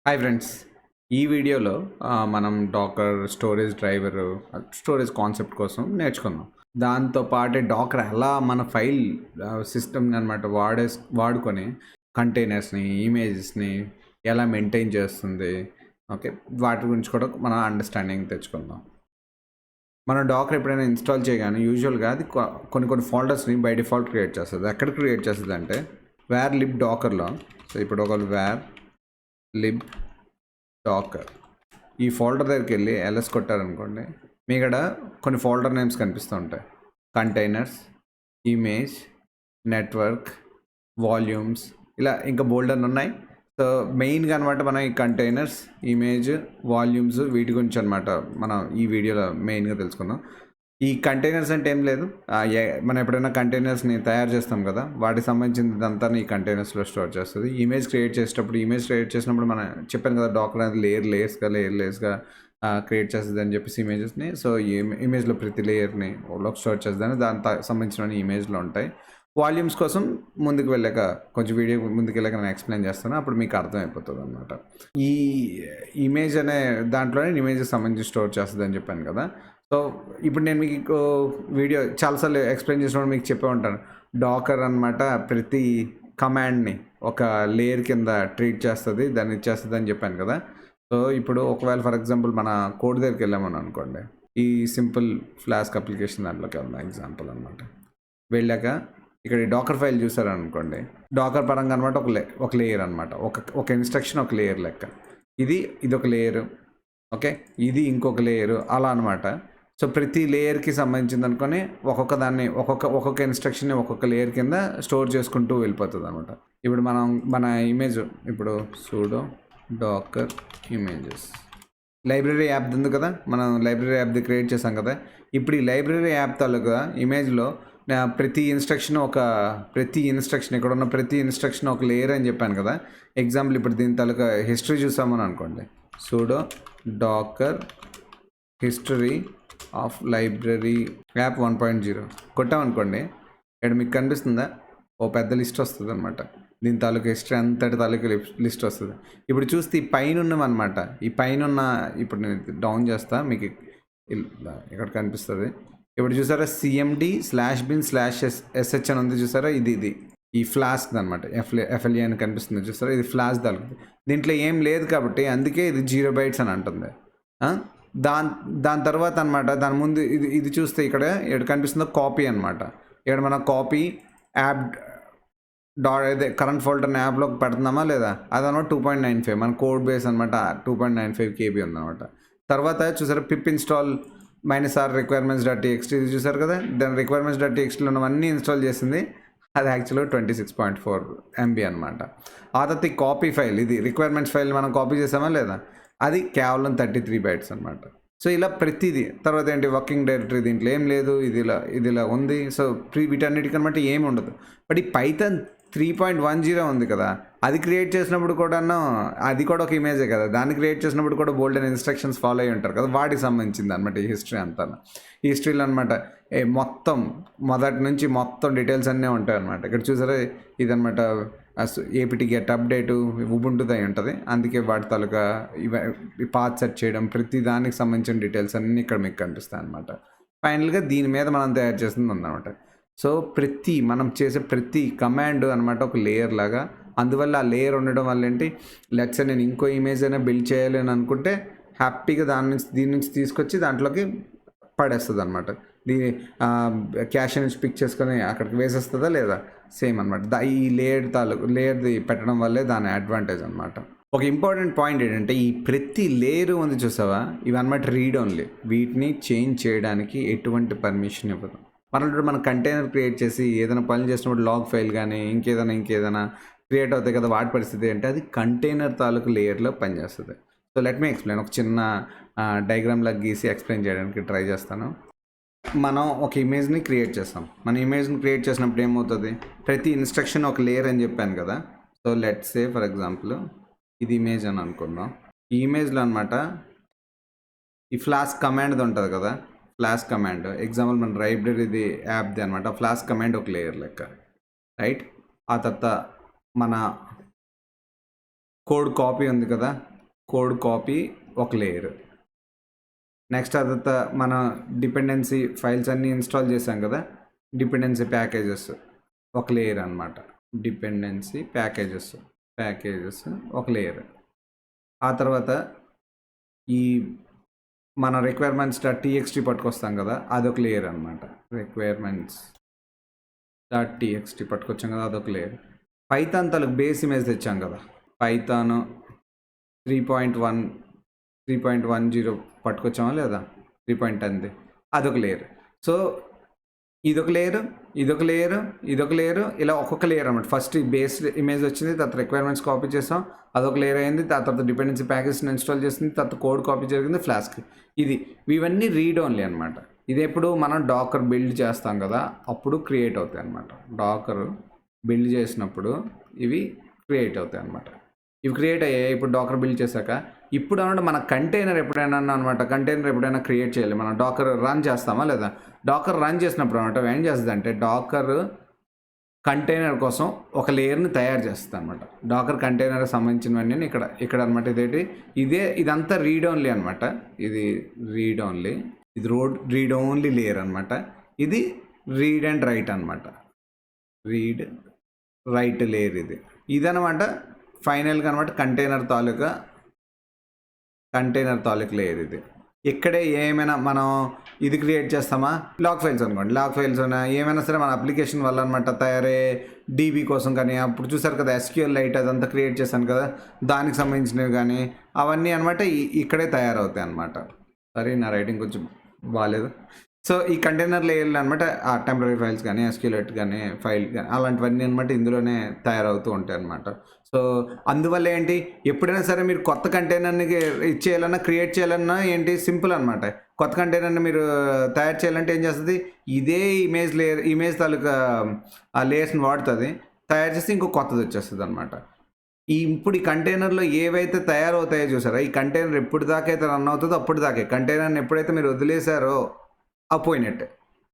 Hi friends. ఈ వీడియోలో మనం డాకర్ స్టోరేజ్ కాన్సెప్ట్ కోసం నేర్చుకుందాం. దాంతో పాటే డాకర్ ఎలా మన ఫైల్ సిస్టమ్‌ని అనమాట వాడుకొని కంటైనర్స్‌ని, ఇమేజెస్‌ని ఎలా మెయింటైన్ చేస్తుంది. ఓకే. వాటి గురించి కూడా మనం అండర్‌స్టాండింగ్ తెచ్చుకుందాం. మనం డాకర్ ఎప్పుడైనా ఇన్‌స్టాల్ చేయగానే యూజువల్‌గా అది కొన్ని ఫోల్డర్స్‌ని బై డిఫాల్ట్ క్రియేట్ చేస్తది. ఎక్కడ క్రియేట్ చేస్తదంటే వేర్ లిబ్ డాకర్‌లో. సో ఇప్పుడు ఒక వేర్ లిబ్ డాకర్ ఈ ఫోల్డర్ దగ్గరికి వెళ్ళి ఎల్ఎస్ కొట్టారనుకోండి, మీ ఇక్కడ కొన్ని ఫోల్డర్ నేమ్స్ కనిపిస్తూ ఉంటాయి. కంటైనర్స్, ఇమేజ్, నెట్వర్క్, వాల్యూమ్స్, ఇలా ఇంకా బోల్డర్ ఉన్నాయి. సో మెయిన్గా అనమాట మనం ఈ కంటైనర్స్, ఇమేజ్, వాల్యూమ్స్ వీటి గురించి అనమాట మనం ఈ వీడియోలో మెయిన్గా తెలుసుకుందాం. ఈ కంటైనర్స్ అంటే ఏం లేదు, మనం ఎప్పుడైనా కంటైనర్స్ని తయారు చేస్తాం కదా, వాటికి సంబంధించినంతా ఈ కంటైనర్స్లో స్టోర్ చేస్తుంది. ఇమేజ్ క్రియేట్ చేసినప్పుడు మనం చెప్పాను కదా, డాకర్ అనేది లేయర్స్గా క్రియేట్ చేస్తుంది అని చెప్పేసి ఇమేజెస్ని. సో ఈ ఇమేజ్లో ప్రతి లేయర్ని స్టోర్ చేస్తుంది, దానికి సంబంధించిన ఇమేజ్లో ఉంటాయి. వాల్యూమ్స్ కోసం కొంచెం వీడియో ముందుకు వెళ్ళాక నేను ఎక్స్ప్లెయిన్ చేస్తాను, అప్పుడు మీకు అర్థమైపోతుంది అనమాట. ఈ ఇమేజ్ అనే దాంట్లోనే ఇమేజ్కి సంబంధించి స్టోర్ చేస్తుంది అని చెప్పాను కదా. సో ఇప్పుడు నేను మీకు వీడియో చాలాసార్లు ఎక్స్ప్లెయిన్ చేసినప్పుడు మీకు చెప్పే ఉంటాను, డాకర్ అనమాట ప్రతి కమాండ్ని ఒక లేయర్ కింద ట్రీట్ చేస్తుంది, దాన్ని ఇచ్చేస్తుంది అని చెప్పాను కదా. సో ఇప్పుడు ఒకవేళ ఫర్ ఎగ్జాంపుల్ మన కోడ్ దగ్గరికి వెళ్ళామని అనుకోండి, ఈ సింపుల్ ఫ్లాస్క్ అప్లికేషన్ దాంట్లోకి వెళ్దాం ఎగ్జాంపుల్ అనమాట. వెళ్ళాక ఇక్కడ ఈ డాకర్ ఫైల్ చూసారనుకోండి, డాకర్ పరంగా అనమాట ఒక లేయర్ అనమాట, ఒక ఇన్స్ట్రక్షన్ ఒక లేయర్ లెక్క. ఇది ఒక లేయరు, ఓకే, ఇది ఇంకొక లేయరు, అలా అనమాట. సో ప్రతి లేయర్కి సంబంధించింది అనుకొని ఒక్కొక్క ఇన్స్ట్రక్షన్ని ఒక్కొక్క లేయర్ కింద స్టోర్ చేసుకుంటూ వెళ్ళిపోతుంది అనమాట. ఇప్పుడు మన ఇమేజ్ ఇప్పుడు sudo docker images library app ఉంది కదా, మనం లైబ్రరీ యాప్ది క్రియేట్ చేసాం కదా. ఇప్పుడు ఈ లైబ్రరీ యాప్ తాలూకా ఇమేజ్లో ప్రతి ఇన్స్ట్రక్షన్ ఇక్కడ ఉన్న ప్రతి ఇన్స్ట్రక్షన్ ఒక లేయర్ అని చెప్పాను కదా. ఎగ్జాంపుల్ ఇప్పుడు దీని తాలూకా హిస్టరీ చూసామని అనుకోండి, sudo docker history of library app 1.0 కొట్టామనుకోండి, ఇక్కడ మీకు కనిపిస్తుందా, ఓ పెద్ద లిస్ట్ వస్తుంది అనమాట. దీని తాలూకా హిస్టరీ అంతటి తాలూకా లిస్ట్ వస్తుంది. ఇప్పుడు చూస్తే ఈ పైన ఉన్నమన్నమాట, ఇప్పుడు నేను డౌన్ చేస్తా, మీకు ఇక్కడ కనిపిస్తుంది. ఇప్పుడు చూసారా cmd/bin/sh అని ఉంది చూసారా, ఇది ఈ ఫ్లాస్క్ అనమాట, ఎఫ్ఎల్ఏ అని కనిపిస్తుంది చూసారా, ఇది ఫ్లాష్ తలుపుతుంది. దీంట్లో ఏం లేదు కాబట్టి అందుకే ఇది 0 bytes అని అంటుంది. దాని తర్వాత అనమాట, దాని ముందు ఇది చూస్తే ఇక్కడ కనిపిస్తుందో కాపీ అనమాట. ఇక్కడ మనం కాపీ యాప్ కరెంట్ ఫోల్డర్ని యాప్లోకి పెడుతున్నామా లేదా, అదనమాట 2.95 మన కోడ్ బేస్ అనమాట, 2.95 KB ఉందన్నమాట. తర్వాత చూసారా పిప్ ఇన్స్టాల్ -r requirements.txt ఇది చూసారు కదా, దాని requirements.txtలో ఉన్నవన్నీ ఇన్స్టాల్ చేసింది, అది యాక్చువల్గా 26.4 MB అనమాట. ఆ తర్వాత ఈ కాపీ ఫైల్, ఇది రిక్వైర్మెంట్స్ ఫైల్ మనం కాపీ చేసామా లేదా, అది కేవలం 33 bytes అనమాట. సో ఇలా ప్రతిదీ. తర్వాత ఏంటి, వర్కింగ్ డైరెక్టరీ దీంట్లో ఏం లేదు, ఇది ఇలా ఉంది. సో వీటన్నిటికనమాట ఏమి ఉండదు. బట్ ఈ పైథాన్ 3.10 ఉంది కదా, అది క్రియేట్ చేసినప్పుడు కూడా అది కూడా ఒక ఇమేజే కదా, దాన్ని క్రియేట్ చేసినప్పుడు కూడా బోల్డెన్ ఇన్స్ట్రక్షన్స్ ఫాలో అయ్యి ఉంటారు కదా, వాటికి సంబంధించింది అనమాట ఈ హిస్టరీ అంతా. ఈ హిస్టరీలో అనమాట మొత్తం మొదటి నుంచి మొత్తం డీటెయిల్స్ అన్నీ ఉంటాయి అనమాట. ఇక్కడ చూసారా, ఇదనమాట ఏపీటీ గెట్ అప్డేటు ఉబుంటుది అయి ఉంటుంది, అందుకే వాటి తాలూకా పాత్ సెట్ చేయడం, ప్రతి దానికి సంబంధించిన డీటెయిల్స్ అన్నీ ఇక్కడ మీకు కనిపిస్తాయి అనమాట. ఫైనల్గా దీని మీద మనం తయారు చేసింది ఉందన్నమాట. సో మనం చేసే ప్రతి కమాండ్ అనమాట ఒక లేయర్ లాగా. అందువల్ల ఆ లేయర్ ఉండడం వల్ల ఏంటి, లెట్స్ నేను ఇంకో ఇమేజ్ అయినా బిల్డ్ చేయాలి అని అనుకుంటే హ్యాపీగా దీని నుంచి తీసుకొచ్చి దాంట్లోకి పడేస్తుంది అనమాట. దీని క్యాష్ నుంచి పిక్ చేసుకొని అక్కడికి వేసేస్తుందా లేదా, సేమ్ అనమాట. ఈ లేయర్ది పెట్టడం వల్లే దాని అడ్వాంటేజ్ అనమాట. ఒక ఇంపార్టెంట్ పాయింట్ ఏంటంటే, ఈ ప్రతి లేయర్ ఉంది చూసావా, ఇవి అనమాట రీడ్ ఓన్లీ, వీటిని చేంజ్ చేయడానికి ఎటువంటి పర్మిషన్ ఇవ్వదు. మన కంటైనర్ క్రియేట్ చేసి ఏదైనా పని చేసినప్పుడు లాగ్ ఫైల్ కానీ ఇంకేదైనా క్రియేట్ అవుతాయి కదా, వాటి పరిస్థితి అంటే అది కంటైనర్ తాలూకు లేయర్లో పనిచేస్తుంది. సో లెట్ మీ ఎక్స్ప్లెయిన్, ఒక చిన్న డయాగ్రామ్లా గీసి ఎక్స్ప్లెయిన్ చేయడానికి ట్రై చేస్తాను. మనం ఒక ఇమేజ్ని క్రియేట్ చేస్తాం. మన ఇమేజ్ని క్రియేట్ చేసినప్పుడు ఏమవుతుంది, ప్రతి ఇన్స్ట్రక్షన్ ఒక లేయర్ అని చెప్పాను కదా. So let's say for example ఇది ఇమేజ్ అని అనుకుందాం. ఈ ఇమేజ్లో అనమాట ఈ ఫ్లాస్క్ కమాండ్ది ఉంటుంది కదా, ఫ్లాస్క్ కమాండ్ ఎగ్జాంపుల్ మన లైబ్రరీది యాప్ది అనమాట. ఫ్లాస్క్ కమాండ్ ఒక లేయర్ లెక్క, రైట్. ఆ తర్వాత మన కోడ్ కాపీ ఉంది కదా, కోడ్ కాపీ ఒక లేయర్. నెక్స్ట్ తర్వాత మన డిపెండెన్సీ ఫైల్స్ అన్నీ ఇన్స్టాల్ చేసాం కదా, డిపెండెన్సీ ప్యాకేజెస్ ఒక లేయర్ అనమాట. డిపెండెన్సీ ప్యాకేజెస్ ఒక లేయర్. ఆ తర్వాత ఈ మన రిక్వైర్మెంట్స్ టీఎక్స్టీ పట్టుకొస్తాం కదా, అదొక లేయర్ అనమాట. రిక్వైర్మెంట్స్ టీఎక్స్టీ పట్టుకొచ్చాం కదా, అదొక లేయర్. పైథాన్ తలకు బేస్ ఇమేజ్ తెచ్చాం కదా, పైథాన్ 3.10 పట్టుకొచ్చామా లేదా, 3.10 అదొక లేయర్. సో ఇదొక లేయర్, ఇలా ఒక్కొక్క లేయర్ అనమాట. ఫస్ట్ బేస్ ఇమేజ్ వచ్చింది, తర్వాత రిక్వైర్మెంట్స్ కాపీ చేసాం, అదొక లేయర్ అయింది. తర్వాత డిపెండెన్సీ ప్యాకేజ్ని ఇన్స్టాల్ చేసింది, తర్వాత కోడ్ కాపీ జరిగింది ఫ్లాస్క్. ఇవన్నీ రీడ్ ఓన్లీ అనమాట. ఇది ఎప్పుడు మనం డాకర్ బిల్డ్ చేస్తాం కదా, అప్పుడు క్రియేట్ అవుతాయి అనమాట. డాకర్ బిల్డ్ చేసినప్పుడు ఇవి క్రియేట్ అవుతాయి అనమాట. ఇవి క్రియేట్ అయ్యాయి. ఇప్పుడు డాకర్ బిల్డ్ చేశాక ఇప్పుడు అనమాట మన కంటైనర్ ఎప్పుడైనా క్రియేట్ చేయాలి. మనం డాకర్ రన్ చేస్తామా లేదా, డాకర్ రన్ చేసినప్పుడు అనమాట ఏం చేస్తుంది అంటే డాకర్ కంటైనర్ కోసం ఒక లేయర్ని తయారు చేస్తుంది అనమాట. డాకర్ కంటైనర్కి సంబంధించినవన్నీ ఇక్కడ అనమాట. ఇదంతా రీడ్ ఓన్లీ అనమాట. ఇది రీడ్ ఓన్లీ లేయర్ అనమాట. ఇది రీడ్ అండ్ రైట్ అనమాట. రీడ్ రైట్ లేయర్ ఇదనమాట ఫైనల్గా అనమాట. కంటైనర్ తాలూకు లేయర్ ఇక్కడే ఏమైనా మనం ఇది క్రియేట్ చేస్తామా, లాగ్ ఫైల్స్ అనుకోండి, లాగ్ ఫైల్స్ ఏమైనా సరే మన అప్లికేషన్ వల్ల అనమాట తయారయ్యే డీబీ కోసం కానీ, అప్పుడు చూసారు కదా SQL లైట్ అదంతా క్రియేట్ చేశాను కదా, దానికి సంబంధించినవి కానీ అవన్నీ అనమాట ఇక్కడే తయారవుతాయి అనమాట. సరే, నా రైటింగ్ కొంచెం బాగాలేదు. సో ఈ కంటైనర్ లేయర్లు అనమాట ఆ టెంపరీ ఫైల్స్ కానీ, SQL లైట్ కానీ, ఫైల్ కానీ అలాంటివన్నీ అనమాట ఇందులోనే తయారవుతూ ఉంటాయి అనమాట. సో అందువల్ల ఏంటి, ఎప్పుడైనా సరే మీరు కొత్త కంటైనర్ని ఇచ్చేయాలన్నా క్రియేట్ చేయాలన్నా ఏంటి సింపుల్ అనమాట. కొత్త కంటైనర్ని మీరు తయారు చేయాలంటే ఏం చేస్తుంది, ఇదే ఇమేజ్ తాలూకా ఆ లేయర్స్ని వాడుతుంది, తయారు చేస్తే ఇంకో కొత్తది వచ్చేస్తుంది అనమాట. ఇప్పుడు ఈ కంటైనర్లో ఏవైతే తయారవుతాయో చూసారా, ఈ కంటైనర్ ఎప్పుడు దాకా అయితే రన్ అవుతుందో అప్పుడు దాకే. కంటైనర్ని ఎప్పుడైతే మీరు వదిలేశారో పోయినట్టే.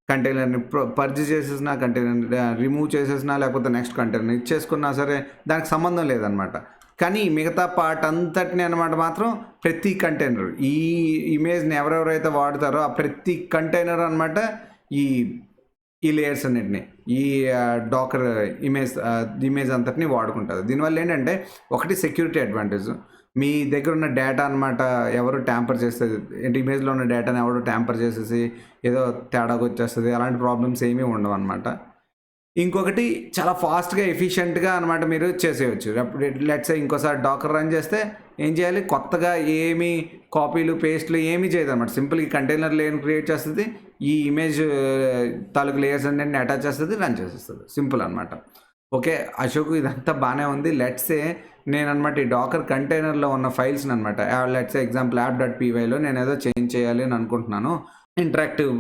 కంటైనర్ని పర్జ్ చేసేసినా, కంటైనర్ రిమూవ్ చేసేసినా, లేకపోతే నెక్స్ట్ కంటైనర్ ఇచ్చేసుకున్నా సరే దానికి సంబంధం లేదనమాట. కానీ మిగతా పార్ట్ అంతటిని అనమాట మాత్రం ప్రతి కంటైనర్, ఈ ఇమేజ్ని ఎవరెవరైతే వాడతారో ఆ ప్రతి కంటైనర్ అనమాట ఈ లేయర్స్ అన్నింటినీ, ఈ డాకర్ ఇమేజ్ అంతటిని వాడుకుంటుంది. దీనివల్ల ఏంటంటే ఒకటి సెక్యూరిటీ అడ్వాంటేజ్, మీ దగ్గర ఉన్న డేటా అనమాట ఎవరు ట్యాంపర్ చేస్తుంది, ఇమేజ్లో ఉన్న డేటాని ఎవరు ట్యాంపర్ చేసేసి ఏదో తేడాగా వచ్చేస్తుంది, అలాంటి ప్రాబ్లమ్స్ ఏమీ ఉండవు అనమాట. ఇంకొకటి చాలా ఫాస్ట్గా ఎఫిషియెంట్గా అనమాట మీరు చేసేయచ్చు. లెట్స్ ఇంకోసారి డాకర్ రన్ చేస్తే ఏం చేయాలి, కొత్తగా ఏమి కాపీలు పేస్ట్లు ఏమీ చేయదు అనమాట. సింపుల్ ఈ కంటైనర్ లేయర్ క్రియేట్ చేస్తుంది, ఈ ఇమేజ్ తాలూకు లేయర్స్ అన్నింటిని అటాచ్ చేస్తుంది, రన్ చేసేస్తుంది. సింపుల్ అనమాట. ఓకే అశోక్, ఇదంతా బాగానే ఉంది. లెట్సే నేను అనమాట ఈ డాకర్ కంటైనర్లో ఉన్న ఫైల్స్ని అనమాట లెట్సే ఎగ్జాంపుల్ app.pyలో నేను ఏదో చేంజ్ చేయాలి అని అనుకుంటున్నాను. ఇంటరాక్టివ్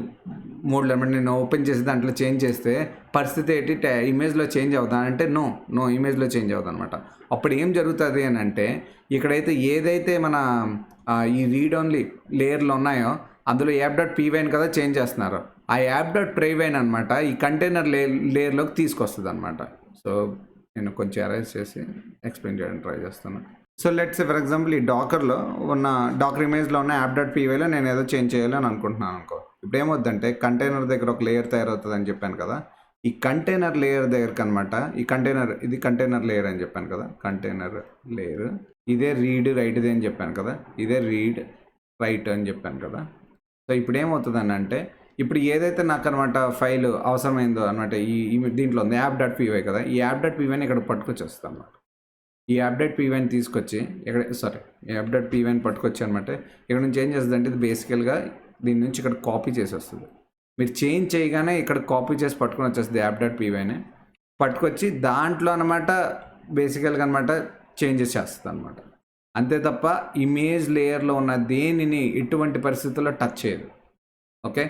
మోడ్లో అనమాట నేను ఓపెన్ చేసి దాంట్లో చేంజ్ చేస్తే పరిస్థితి ఏంటి, ఇమేజ్లో చేంజ్ అవుతా అంటే నో ఇమేజ్లో చేంజ్ అవుతుంది అనమాట. అప్పుడు ఏం జరుగుతుంది అని అంటే, ఇక్కడైతే ఏదైతే మన ఈ రీడ్ ఓన్లీ లేయర్లు ఉన్నాయో అందులో app.py కదా చేంజ్ చేస్తున్నారు, ఆ app.py అనమాట ఈ కంటైనర్ లేయర్లోకి తీసుకొస్తుంది అనమాట. సో నేను కొంచెం అరైజ్ చేసి ఎక్స్ప్లెయిన్ చేయడానికి ట్రై చేస్తాను. సో లెట్స్ ఫర్ ఎగ్జాంపుల్ ఈ డాకర్ ఇమేజ్లో ఉన్న app.pyలో నేను ఏదో చేంజ్ చేయాలని అనుకుంటున్నాను అనుకో. ఇప్పుడు ఏమవుద్దంటే కంటైనర్ దగ్గర ఒక లేయర్ తయారవుతుంది అని చెప్పాను కదా, ఈ కంటైనర్ లేయర్ దగ్గరకు అనమాట ఇది కంటైనర్ లేయర్ అని చెప్పాను కదా, కంటైనర్ లేయర్ ఇదే రీడ్ రైట్ అని చెప్పాను కదా, ఇదే రీడ్ రైట్ అని చెప్పాను కదా. సో ఇప్పుడు ఏమవుతుందని అంటే, ఇప్పుడు ఏదైతే నాకు అనమాట ఫైల్ అవసరమైందో అనమాట ఈ దీంట్లో ఉంది app.py కదా, ఈ app.pyని ఇక్కడ పట్టుకొచ్చేస్తాను అనమాట. ఈ app.pyని తీసుకొచ్చి app.pyని పట్టుకొచ్చి అనమాట ఇక్కడ నుంచి ఏం చేస్తుంది అంటే, ఇది బేసికల్గా దీని నుంచి ఇక్కడ కాపీ చేసి వస్తుంది. మీరు చేంజ్ చేయగానే ఇక్కడ కాపీ చేసి పట్టుకొని వచ్చేస్తుంది app.pyని పట్టుకొచ్చి దాంట్లో అనమాట బేసికల్గా అనమాట చేంజెస్ చేస్తుంది అనమాట. అంతే తప్ప ఇమేజ్ లేయర్లో ఉన్న దేనిని ఎటువంటి పరిస్థితుల్లో టచ్ చేయదు. ఓకే,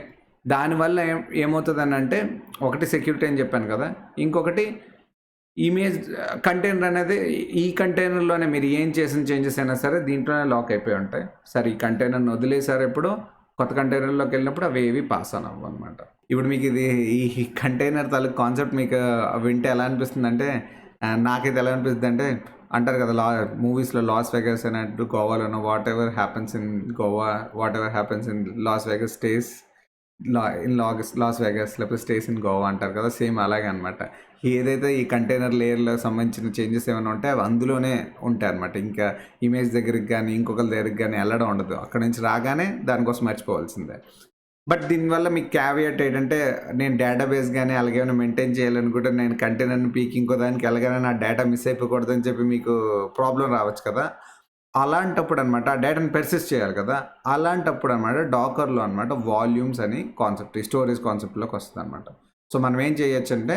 దానివల్ల ఏమవుతుందని అంటే, ఒకటి సెక్యూరిటీ అని చెప్పాను కదా, ఇంకొకటి ఇమేజ్ కంటైనర్ అనేది ఈ కంటైనర్లోనే మీరు ఏం చేసిన చేంజెస్ అయినా సరే దీంట్లోనే లాక్ అయిపోయి ఉంటాయి. సరే, ఈ కంటైనర్ని వదిలేసారు, ఎప్పుడు కొత్త కంటైనర్లోకి వెళ్ళినప్పుడు అవి ఏవి పాస్ అనవ్వు అనమాట. ఇప్పుడు మీకు ఈ కంటైనర్ తాలూకు కాన్సెప్ట్ మీకు వింటే ఎలా అనిపిస్తుంది అంటే, నాకైతే ఎలా అనిపిస్తుంది అంటే అంటారు కదా మూవీస్లో లాస్ వెగాస్ అన్నట్టు గోవాలోనో whatever happens in Las Vegas stays Las Vegas లేకపోతే స్టేస్ ఇన్ గోవా అంటారు కదా, సేమ్ అలాగే అనమాట. ఏదైతే ఈ కంటైనర్ లేయర్లో సంబంధించిన చేంజెస్ ఏమైనా ఉంటే అవి అందులోనే ఉంటాయి అనమాట. ఇంకా ఇమేజ్ దగ్గరికి కానీ ఇంకొకరి దగ్గరికి కానీ వెళ్ళడం ఉండదు. అక్కడ నుంచి రాగానే దానికోసం మర్చిపోవాల్సిందే. బట్ దీనివల్ల మీకు క్యావియట్ ఏంటంటే, నేను డేటాబేస్ కానీ అలాగేమైనా మెయింటైన్ చేయాలనుకుంటే నేను కంటైనర్ని పీకి ఇంకో దానికి వెళ్ళగానే నా డేటా మిస్ అయిపోకూడదని చెప్పి మీకు ప్రాబ్లం రావచ్చు కదా. అలాంటప్పుడు అనమాట ఆ డేటాను పెర్సిస్ట్ చేయాలి కదా. అలాంటప్పుడు అనమాట డాకర్లో అనమాట వాల్యూమ్స్ అని కాన్సెప్ట్, ఈ స్టోరేజ్ కాన్సెప్ట్లోకి వస్తుంది అనమాట. సో మనం ఏం చేయొచ్చు అంటే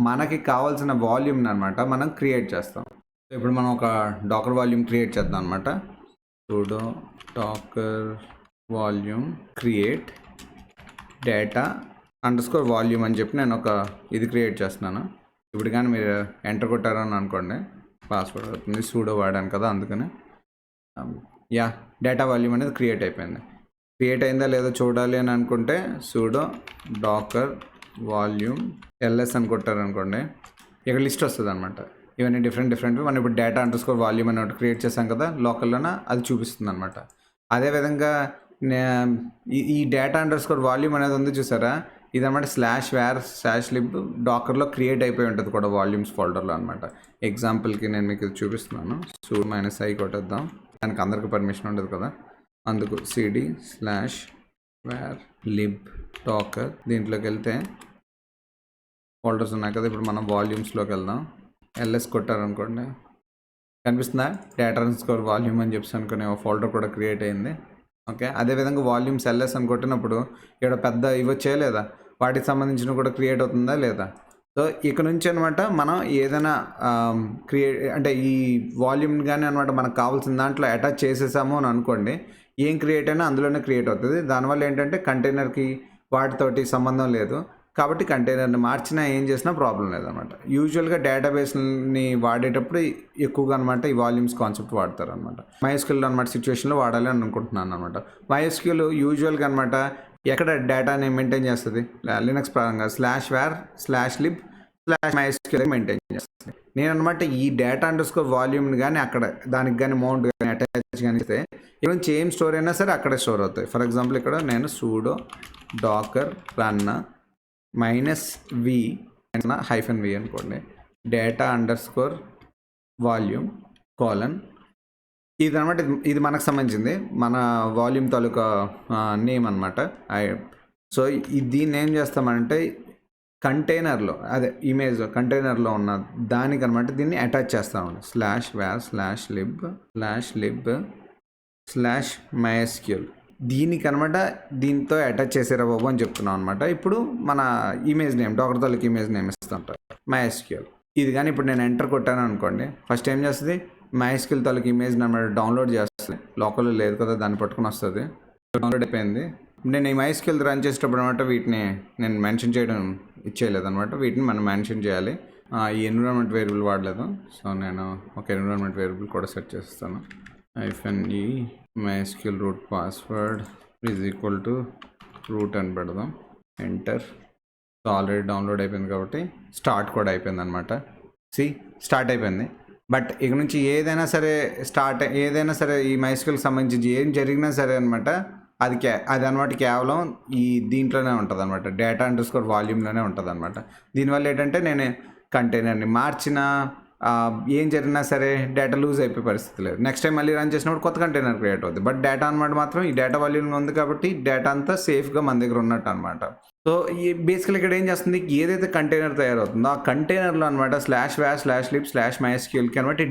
మనకి కావాల్సిన వాల్యూమ్ని అనమాట మనం క్రియేట్ చేస్తాం. సో ఇప్పుడు మనం ఒక డాకర్ వాల్యూమ్ క్రియేట్ చేద్దాం అనమాట. sudo docker volume create data underscore volume అని చెప్పి నేను ఒక ఇది క్రియేట్ చేస్తున్నాను. ఇప్పుడు కానీ మీరు ఎంటర్ కొట్టారని అనుకోండి, పాస్వర్డ్ అవుతుంది, సూడో వాడాను కదా అందుకని. డేటా వాల్యూమ్ అనేది క్రియేట్ అయిపోయింది. క్రియేట్ అయిందా లేదో చూడాలి అని అనుకుంటే సూడో డాకర్ వాల్యూమ్ ఎల్ఎస్ అని కొట్టారనుకోండి, ఇక్కడ లిస్ట్ వస్తుంది అనమాట. ఇవన్నీ డిఫరెంట్ మనం ఇప్పుడు డేటా అండర్స్కోర్ వాల్యూమ్ అని ఒకటి క్రియేట్ చేసాం కదా లోకల్లోన, అది చూపిస్తుంది అనమాట. అదేవిధంగా ఈ డేటా అండర్స్కోర్ వాల్యూమ్ అనేది ఉంది చూసారా, ఇదన్నమాట /var/lib డాకర్లో క్రియేట్ అయిపోయి ఉంటుంది కూడా వాల్యూమ్స్ ఫోల్డర్లో అనమాట. ఎగ్జాంపుల్కి నేను మీకు ఇది చూపిస్తున్నాను. -i కొట్టేద్దాం, దానికి అందరికి పర్మిషన్ ఉండదు కదా, అందుకు cd/var/lib డాకర్. దీంట్లోకి వెళ్తే ఫోల్డర్స్ ఉన్నాయి కదా, ఇప్పుడు మనం వాల్యూమ్స్లోకి వెళ్దాం. ls కొట్టారనుకోండి, కనిపిస్తుందా డేటా అండర్స్కోర్ వాల్యూమ్ అని చెప్పి అనుకునే ఒక ఫోల్డర్ కూడా క్రియేట్ అయింది. ఓకే, అదేవిధంగా వాల్యూమ్స్ ls అని కొట్టినప్పుడు ఇక్కడ పెద్ద ఇవ్వచ్చే లేదా, వాటికి సంబంధించిన కూడా క్రియేట్ అవుతుందా లేదా. సో ఇక్కడ నుంచి అనమాట మనం ఏదైనా అంటే ఈ వాల్యూమ్ కానీ అనమాట మనకు కావాల్సిన దాంట్లో అటాచ్ చేసేసాము అని అనుకోండి, ఏం క్రియేట్ అయినా అందులోనే క్రియేట్ అవుతుంది. దానివల్ల ఏంటంటే కంటైనర్కి వాటితోటి సంబంధం లేదు కాబట్టి కంటైనర్ని మార్చినా ఏం చేసినా ప్రాబ్లం లేదనమాట. యూజువల్గా డేటాబేస్ని వాడేటప్పుడు ఎక్కువగా అనమాట ఈ వాల్యూమ్స్ కాన్సెప్ట్ వాడతారు అనమాట. MySQL అనమాట సిచ్యువేషన్లో వాడాలి అని అనుకుంటున్నాను అనమాట. MySQL యూజువల్గా అనమాట ఎక్కడ డేటాని మెయింటైన్ చేస్తుంది, లినక్స్ పరంగా /var/lib/mysql మెయింటైన్ చేస్తుంది. నేను అనమాట ఈ డేటా అండర్స్కోర్ వాల్యూమ్ని కానీ అక్కడ దానికి కానీ మౌంట్ కానీ అటాచ్ కానీ ఇస్తే ఇక్కడ నుంచి ఏం స్టోర్ అయినా సరే అక్కడే స్టోర్ అవుతాయి. ఫర్ ఎగ్జాంపుల్ ఇక్కడ నేను sudo docker run -v -v అనుకోండి, డేటా అండర్స్కోర్ వాల్యూమ్ కోలన్, ఇది అనమాట. ఇది మనకు సంబంధించింది, మన వాల్యూమ్ తాలూకా నేమ్ అనమాట. సో దీన్ని ఏం చేస్తామంటే కంటైనర్లో, అదే ఇమేజ్ కంటైనర్లో ఉన్న దానికి అనమాట దీన్ని అటాచ్ చేస్తామండి. /var/lib/mysql దీనికి అనమాట దీంతో అటాచ్ చేసారా బాబు అని చెప్తున్నాం అనమాట. ఇప్పుడు మన ఇమేజ్ నేమ్ డాకర్ తాలూకు ఇమేజ్ నేమ్ ఇస్తుంటారు MySQL. ఇది కానీ ఇప్పుడు నేను ఎంటర్ కొట్టాను అనుకోండి, ఫస్ట్ ఏం చేస్తుంది MySQL తాలూకు ఇమేజ్ అనమాట డౌన్లోడ్ చేస్తుంది. లోకల్లో లేదు కదా, దాన్ని పట్టుకుని వస్తుంది. డౌన్లోడ్ అయిపోయింది. నేను ఈ MySQL రన్ చేసేటప్పుడు అనమాట వీటిని నేను మెన్షన్ చేయడం ఇచ్చేయలేదనమాట, వీటిని మనం మెన్షన్ చేయాలి. ఈ ఎన్విరాన్మెంట్ వేరియబుల్ వాడలేదు, సో నేను ఒక ఎన్విరాన్మెంట్ వేరియబుల్ కూడా సెట్ చేస్తాను. -e MySQL route password =root అని పెడదాం, ఎంటర్. సో ఆల్రెడీ డౌన్లోడ్ అయిపోయింది కాబట్టి స్టార్ట్ కూడా అయిపోయింది అనమాట. స్టార్ట్ అయిపోయింది. బట్ ఇక నుంచి ఏదైనా సరే ఈ MySQLకి సంబంధించి ఏం జరిగినా సరే అనమాట అది అనమాట కేవలం ఈ దీంట్లోనే ఉంటుంది అనమాట, డేటా అండర్స్కోర్ వాల్యూమ్లోనే ఉంటుంది అనమాట. దీనివల్ల ఏంటంటే నేను కంటైనర్ని మార్చినా ఏం జరిగినా సరే డేటా లూజ్ అయిపోయే పరిస్థితి లేదు. నెక్స్ట్ టైం మళ్ళీ రన్ చేసినప్పుడు కొత్త కంటైనర్ క్రియేట్ అవుతుంది. బట్ డేటా అనమాట మాత్రం ఈ డేటా వాల్యూమ్ ఉంది కాబట్టి డేటా అంతా సేఫ్గా మన దగ్గర ఉన్నట్టు అనమాట. సో ఈ బేసికల్ ఇక్కడ ఏం చేస్తుంది, ఏదైతే కంటైనర్ తయారవుతుందో ఆ కంటైనర్లో అనమాట /var/lib/mysqlకి అనమాట ఈ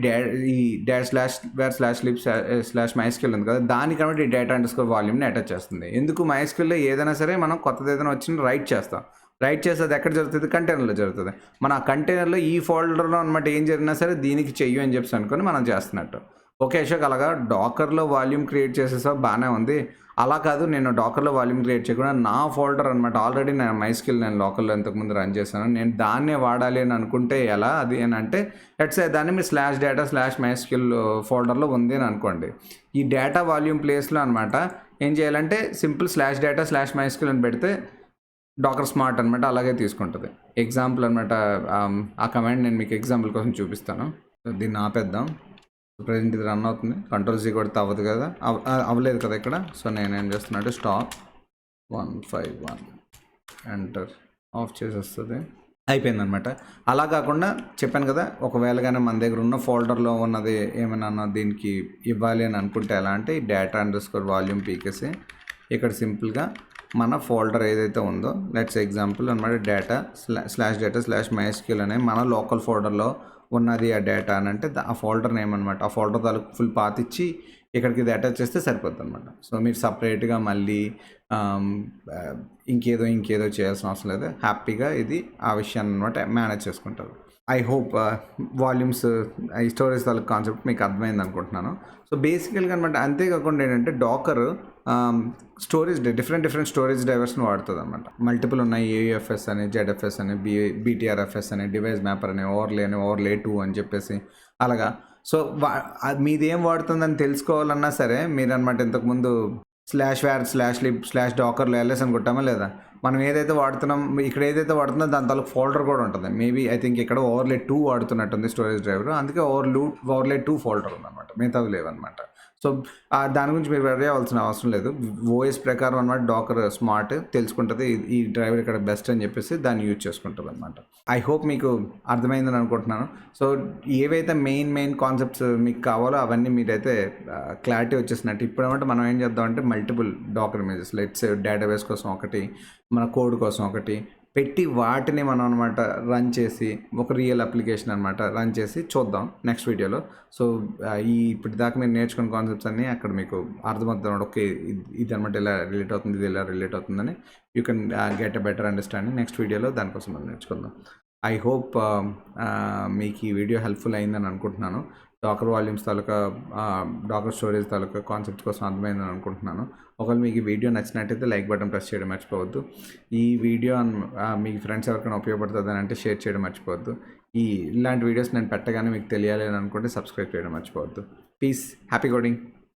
/var/lib/mysql ఉంది కదా, దానికి అనమాట ఈ డేటా అండర్స్కోర్ వాల్యూమ్ని అటాచ్ చేస్తుంది. ఎందుకు MySQLలో ఏదైనా సరే మనం కొత్తది ఏదైనా వచ్చిన రైట్ చేస్తాం. రైట్ చేస్తే అది ఎక్కడ జరుగుతుంది, కంటైనర్లో జరుగుతుంది. మన ఆ కంటైనర్లో ఈ ఫోల్డర్లో అనమాట ఏం జరిగినా సరే దీనికి చెయ్యి అని చెప్పి అనుకొని మనం చేస్తున్నట్టు. ఓకే అశోక్, అలాగా డాకర్లో వాల్యూమ్ క్రియేట్ చేసేసా బాగానే ఉంది. అలా కాదు, నేను డాకర్లో వాల్యూమ్ క్రియేట్ చేయకుండా నా ఫోల్డర్ అనమాట ఆల్రెడీ నేను MySQL నేను లోకల్లో ఇంతకుముందు రన్ చేశాను, నేను దాన్నే వాడాలి అని అనుకుంటే ఎలా అది అని అంటే లెట్స్ సే దాన్ని మీరు /data/mysql ఫోల్డర్లో ఉంది అని అనుకోండి. ఈ డేటా వాల్యూమ్ ప్లేస్లో అనమాట ఏం చేయాలంటే సింపుల్ /data/mysql అని పెడితే డాకర్ స్మార్ట్ అనమాట అలాగే తీసుకుంటుంది. ఎగ్జాంపుల్ అనమాట ఆ కమాండ్ నేను మీకు ఎగ్జాంపుల్ కోసం చూపిస్తాను. దీన్ని ఆపేద్దాం. ప్రజెంట్ ఇది రన్ అవుతుంది. కంట్రోల్-C కొడితే అవ్వదు కదా, అవ్వలేదు కదా ఇక్కడ. సో నేనేం చేస్తున్నా అంటే స్టాప్ 151 ఎంటర్ ఆఫ్ చేసేస్తుంది, అయిపోయిందనమాట. అలా కాకుండా చెప్పాను కదా, ఒకవేళ కానీ మన దగ్గర ఉన్న ఫోల్డర్లో ఉన్నది ఏమైనా దీనికి ఇవ్వాలి అని అనుకుంటే ఎలా అంటే data_volume పీకేసి ఇక్కడ సింపుల్గా మన ఫోల్డర్ ఏదైతే ఉందో, లెట్స్ ఎగ్జాంపుల్ అనమాట data/mysql అనే మన లోకల్ ఫోల్డర్లో ఉన్నది ఆ డేటా అని అంటే ఆ ఫోల్డర్ నేమ్ అనమాట. ఆ ఫోల్డర్ తాలూకు ఫుల్ పాత్ ఇచ్చి ఇక్కడికి ఇది అటాచ్ చేస్తే సరిపోద్ది అనమాట. సో మీరు సపరేట్గా మళ్ళీ ఇంకేదో చేయాల్సిన అవసరం లేదు. హ్యాపీగా ఇది ఆ విషయాన్ని అనమాట మేనేజ్ చేసుకుంటారు. ఐ హోప్ వాల్యూమ్స్ ఈ స్టోరేజ్ తాలూకు కాన్సెప్ట్ మీకు అర్థమైంది అనుకుంటున్నాను. సో బేసికల్గా అనమాట. అంతేకాకుండా ఏంటంటే డాకర్ డిఫరెంట్ స్టోరేజ్ డైవర్స్ని వాడుతుంది అనమాట. మల్టిపుల్ ఉన్నాయి. AUFS అని, ZFS అని, BTRFS అని, డివైస్ మ్యాపర్ అని, ఓవర్లే 2 అని చెప్పేసి అలాగా. సో మీదేం వాడుతుందని తెలుసుకోవాలన్నా సరే మీరు అనమాట ఇంతకుముందు /var/lib/dockerలో ls అని కొట్టామా లేదా, మనం ఏదైతే వాడుతున్నాం ఇక్కడ ఏదైతే వాడుతుందో దాని తాలూకు ఫోల్డర్ కూడా ఉంటుంది. మేబీ ఐ థింక్ ఇక్కడ ఓవర్లే 2 వాడుతున్నట్టుంది స్టోరేజ్ డ్రైవర్, అందుకే ఓవర్లే 2 ఫోల్డర్ ఉందన్నమాట, మిగతావి లేవన్నమాట. సో దాని గురించి మీరు వరీ అవ్వాల్సిన అవసరం లేదు. ఓఎస్ ప్రకారం అనమాట డాకర్ స్మార్ట్ తెలుసుకుంటుంది ఈ డ్రైవర్ ఇక్కడ బెస్ట్ అని చెప్పేసి దాన్ని యూజ్ చేసుకుంటుంది అనమాట. ఐ హోప్ మీకు అర్థమైందని అనుకుంటున్నాను. సో ఏవైతే మెయిన్ కాన్సెప్ట్స్ మీకు కావాలో అవన్నీ మీరైతే క్లారిటీ వచ్చేసినట్టు. ఇప్పుడు ఏమంటే మనం ఏం చేద్దామంటే multiple docker images, let's database కోసం ఒకటి, మన కోడ్ కోసం ఒకటి పెట్టి వాటిని మనం అనమాట రన్ చేసి ఒక రియల్ అప్లికేషన్ అనమాట రన్ చేసి చూద్దాం నెక్స్ట్ వీడియోలో. సో ఇప్పటిదాకా మీరు నేర్చుకున్న కాన్సెప్ట్స్ అన్నీ అక్కడ మీకు అర్థమవుతుంది. ఓకే ఇది అనమాట ఇలా రిలేట్ అవుతుంది, ఇది ఇలా రిలేట్ అవుతుందని you can get a better understanding. Next వీడియోలో దానికోసం మనం నేర్చుకుందాం. ఐ హోప్ మీకు ఈ వీడియో హెల్ప్ఫుల్ అయిందని అనుకుంటున్నాను. డాకర్ వాల్యూమ్స్ తాలూకా డాకర్ స్టోరేజ్ తాలూకా కాన్సెప్ట్ కోసం అర్థమైందని అనుకుంటున్నాను. ఒకవేళ మీకు ఈ వీడియో నచ్చినట్టయితే లైక్ బటన్ ప్రెస్ చేయడం మర్చిపోవద్దు. ఈ వీడియో మీ ఫ్రెండ్స్ ఎవరికైనా ఉపయోగపడుతుంది అని అంటే షేర్ చేయడం మర్చిపోవద్దు. ఇలాంటి వీడియోస్ నేను పెట్టగానే మీకు తెలియాలి అని అనుకుంటే సబ్స్క్రైబ్ చేయడం మర్చిపోవద్దు. Peace, happy coding.